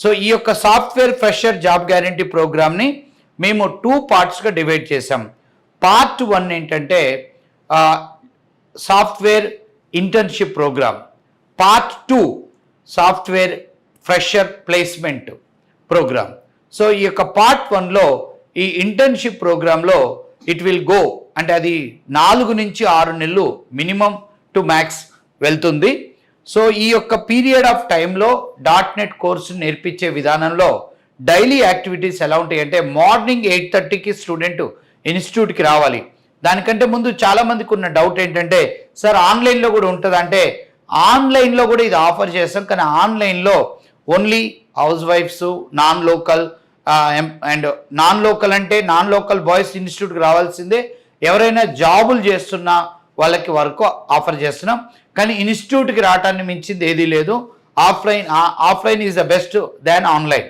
So ఈ యొక్క software fresher job guarantee ప్రోగ్రామ్ని మేము 2 పార్ట్స్గా డివైడ్ చేసాం. పార్ట్ 1 ఏంటంటే software internship programme, part 2 software fresher placement programme. So ఈ యొక్క పార్ట్ 1లో ఈ ఇంటర్న్షిప్ ప్రోగ్రాంలో ఇట్ విల్ గో అంటే అది 4 నుంచి 6 నెలలు మినిమం టు మ్యాక్స్ వెళ్తుంది. సో ఈ యొక్క పీరియడ్ ఆఫ్ టైంలో .NET కోర్సు నేర్పించే విధానంలో డైలీ యాక్టివిటీస్ ఎలా ఉంటాయి అంటే మార్నింగ్ 8:30కి స్టూడెంట్ ఇన్స్టిట్యూట్కి రావాలి. దానికంటే ముందు చాలామందికి ఉన్న డౌట్ ఏంటంటే సార్ ఆన్లైన్లో కూడా ఉంటుంది అంటే ఆన్లైన్లో కూడా ఇది ఆఫర్ చేస్తాం, కానీ ఆన్లైన్లో ఓన్లీ హౌస్ వైఫ్స్, non local and non local అంటే నాన్ లోకల్ బాయ్స్ ఇన్స్టిట్యూట్కి రావాల్సిందే. ఎవరైనా జాబులు చేస్తున్నా వాళ్ళకి వర్క్ ఆఫర్ చేస్తున్నాం, కానీ ఇన్స్టిట్యూట్కి రావటాన్ని మించింది ఏదీ లేదు. Offline is the best than online.